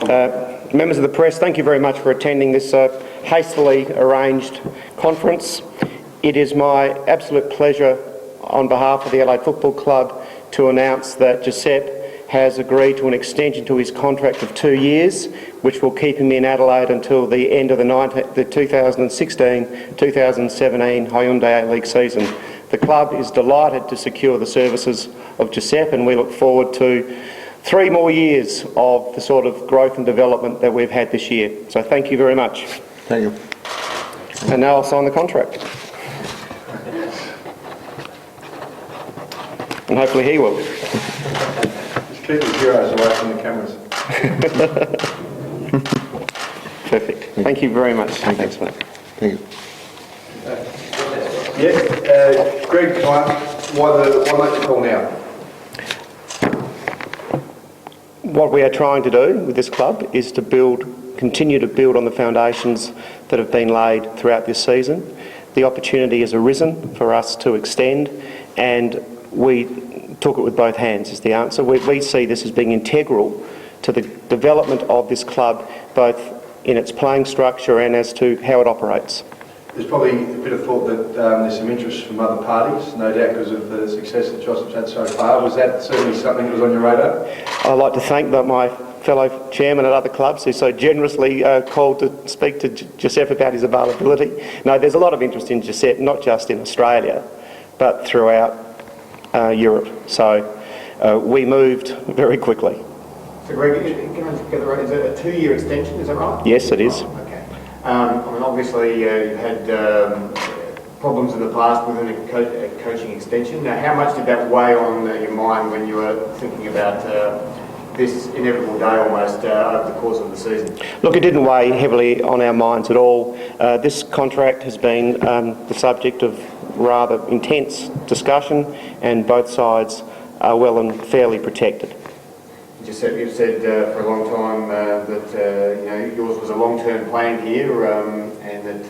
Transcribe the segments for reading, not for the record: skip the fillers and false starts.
Members of the press, thank you very much for attending this hastily arranged conference. It is my absolute pleasure on behalf of the Adelaide Football Club to announce that Josep has agreed to an extension to his contract of 2 years, which will keep him in Adelaide until the end of the 2016-2017 Hyundai A-League season. The club is delighted to secure the services of Josep, and we look forward to 3 more years of the sort of growth and development that we've had this year. So thank you very much. Thank you. And now I'll sign the contract. And hopefully he will. Just keep the heroes away from the cameras. Perfect. Thank you very much. Thanks, mate. Thank you. Greg, can I ask why make the call now? What we are trying to do with this club is to continue to build on the foundations that have been laid throughout this season. The opportunity has arisen for us to extend, and we took it with both hands is the answer. We see this as being integral to the development of this club, both in its playing structure and as to how it operates. There's probably a bit of thought that there's some interest from other parties, no doubt because of the success that Joseph's had so far. Was that certainly something that was on your radar? I'd like to thank my fellow chairman at other clubs who so generously called to speak to Josep about his availability. No, there's a lot of interest in Josep, not just in Australia, but throughout Europe. So we moved very quickly. So Greg, can I get the right, is it a 2-year extension, is that right? Yes, it is. Oh, okay. I mean, obviously you've had problems in the past with a coaching extension. Now, how much did that weigh on your mind when you were thinking about this inevitable day almost over the course of the season? Look, it didn't weigh heavily on our minds at all. This contract has been the subject of rather intense discussion, and both sides are well and fairly protected. You've said for a long time that yours was a long-term plan here, and that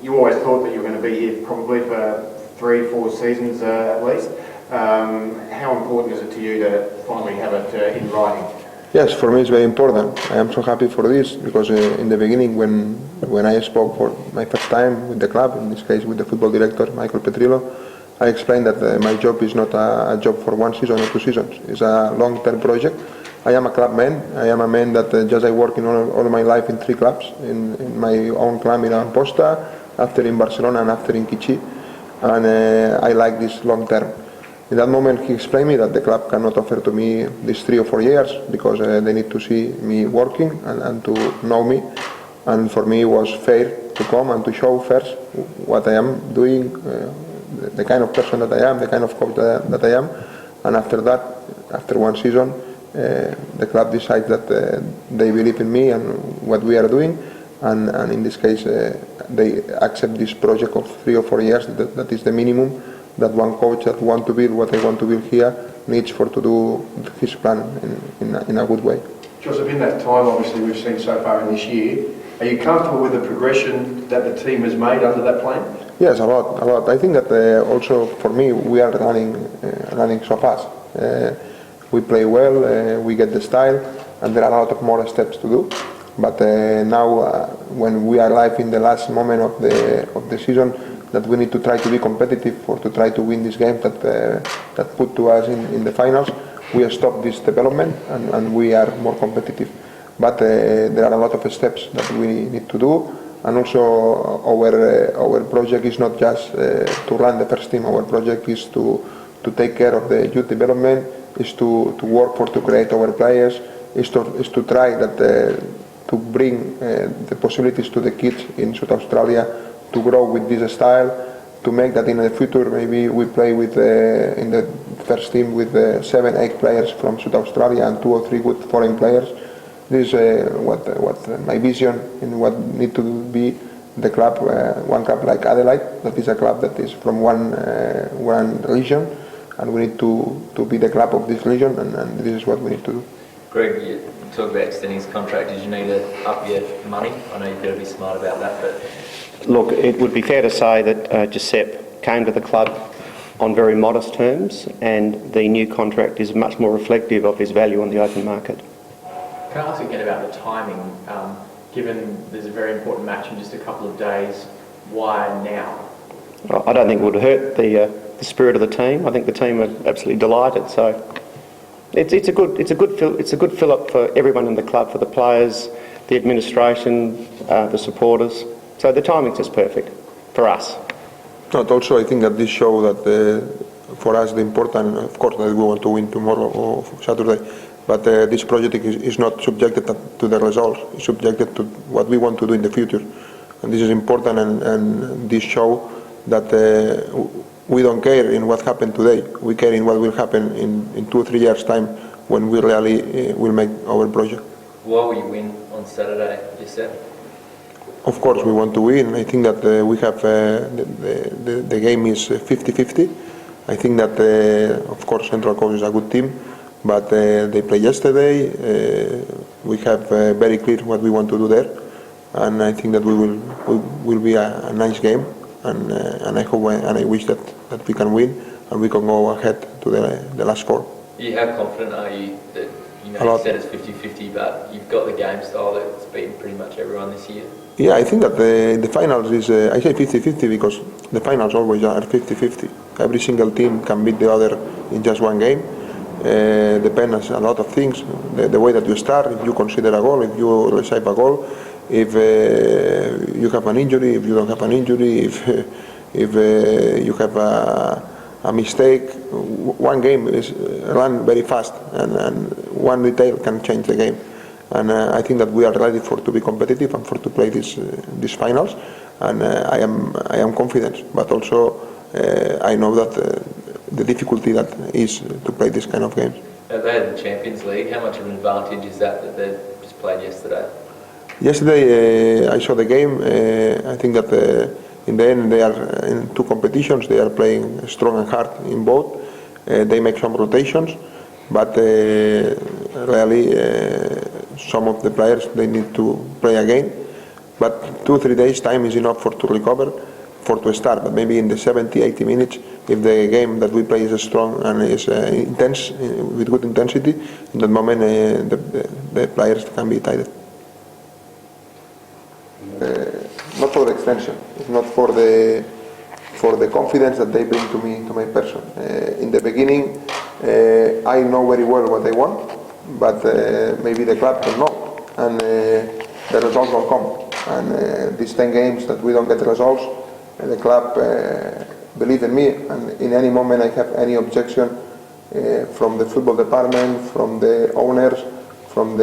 you always thought that you were going to be here probably for 3-4 seasons at least. How important is it to you to finally have it in writing? Yes, for me it's very important. I am so happy for this because in the beginning when I spoke for my first time with the club, in this case with the football director, Michael Petrillo, I explained that my job is not a job for 1 season or 2 seasons. It's a long-term project. I am a club man. I am a man that just I work in all my life in 3 clubs. In my own club in Amposta, after in Barcelona and after in Kichi. And I like this long term. In that moment he explained me that the club cannot offer to me these 3 or 4 years because they need to see me working and to know me. And for me it was fair to come and to show first what I am doing, the kind of person that I am, the kind of coach that I am, and after that, after 1 season, the club decides that they believe in me and what we are doing, and in this case they accept this project of 3 or 4 years. That is the minimum that one coach that want to build what I want to build here needs for to do his plan in a good way. Joseph, in that time obviously we've seen so far in this year, are you comfortable with the progression that the team has made under that plan? Yes, a lot. I think that also for me we are running so fast. We play well, we get the style, and there are a lot of more steps to do. But now, when we are live in the last moment of the season, that we need to try to be competitive or to try to win this game that put to us in the finals, we stop this development and we are more competitive. But there are a lot of steps that we need to do. And also our project is not just to run the first team. Our project is to take care of the youth development, is to work to create our players, is to try that to bring the possibilities to the kids in South Australia to grow with this style, to make that in the future maybe we play with in the first team with 7-8 players from South Australia and 2 or 3 good foreign players. This is what my vision and what need to be the club, one club like Adelaide, that is a club that is from one region, and we need to be the club of this region, and this is what we need to do. Greg, you talk about extending his contract. Did you need to up your money? I know you've got to be smart about that, but... Look, it would be fair to say that Josep came to the club on very modest terms, and the new contract is much more reflective of his value on the open market. Can I ask again about the timing? Given there's a very important match in just a couple of days, why now? I don't think it would hurt the spirit of the team. I think the team are absolutely delighted. So it's a good fill up for everyone in the club, for the players, the administration, the supporters. So the timing's just perfect for us. But also, I think that this show that for us the important, of course, that we want to win tomorrow or Saturday. But this project is not subjected to the results. It's subjected to what we want to do in the future, and this is important. And this show that we don't care in what happened today. We care in what will happen in 2 or 3 years' time when we really will make our project. Why will you win on Saturday, you said? Of course, we want to win. I think that we have the game is 50-50. I think that of course Central Coast is a good team. But they played yesterday. We have very clear what we want to do there, and I think that we will be a nice game. And I hope and I wish that we can win and we can go ahead to the last 4. How confident are you that you said it's 50-50, but you've got the game style that's beaten pretty much everyone this year? Yeah, I think that the finals is I say 50-50 because the finals always are 50-50. Every single team can beat the other in just one game. Depends on a lot of things, the way that you start, if you consider a goal, if you receive a goal, if you have an injury, if you don't have an injury, if you have a mistake. One game is run very fast, and one detail can change the game. And I think that we are ready to be competitive and to play these finals. And I am confident, but also I know that the difficulty that is to play this kind of games. They had the Champions League. How much of an advantage is that they just played yesterday? Yesterday I saw the game. I think that in the end they are in 2 competitions. They are playing strong and hard in both. They make some rotations, but really some of the players they need to play again. But 2 or 3 days time is enough to recover, to start. But maybe in the 70-80 minutes, if the game that we play is strong and is intense, with good intensity, in that moment the players can be tired. Not for the extension, it's not for the confidence that they bring to me, to my person. In the beginning, I know very well what they want, but maybe the club don't know, and the results don't come. And these 10 games that we don't get the results, the club believe in me, and in any moment I have any objection from the football department, from the owners, from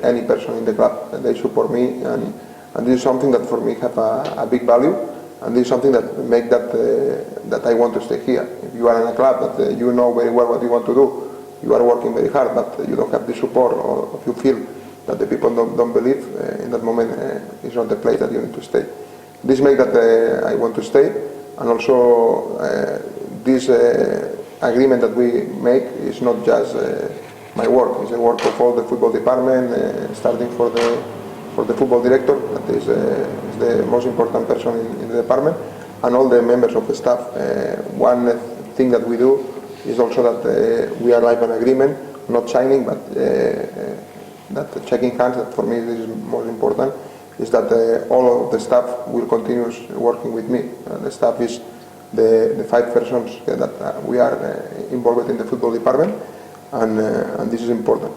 any person in the club. They support me, and this is something that for me have a big value, and this is something that make that I want to stay here. If you are in a club that you know very well what you want to do, you are working very hard, but you don't have the support, or if you feel that the people don't believe, in that moment it's not the place that you need to stay. This makes that I want to stay, and also this agreement that we make is not just my work, it's the work of all the football department, starting for the football director, that is the most important person in the department, and all the members of the staff. One thing that we do is also that we are like an agreement, not signing, but that checking hands, that for me this is most important, is that all of the staff will continue working with me. The staff is the 5 persons that we are involved in the football department, and this is important.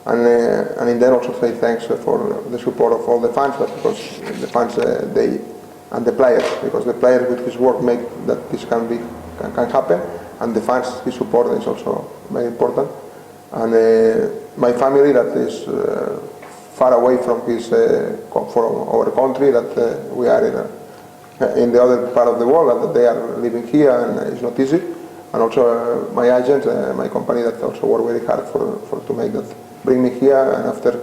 And in there also say thanks for the support of all the fans, but because the fans and the players, because the players with his work make that this can happen, and the fans his support is also very important. And my family that is far away from from our country, that we are in the other part of the world, and that they are living here, and it's not easy. And also my agent, my company that also work very hard for to make that, bring me here, and after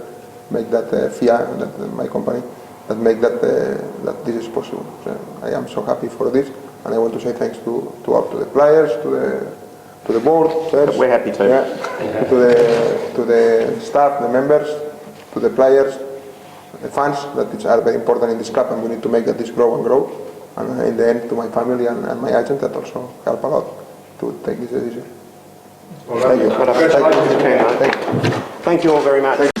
make that FIA, that my company, that make that this is possible. So I am so happy for this, and I want to say thanks to the players, to the board. We're happy to. Yeah, to the staff, the members, to the players, the fans, that are very important in this club, and we need to make that this grow and grow. And in the end, to my family and my agent that also help a lot to take this decision. Well, Thank you. congratulations. Thank you all very much.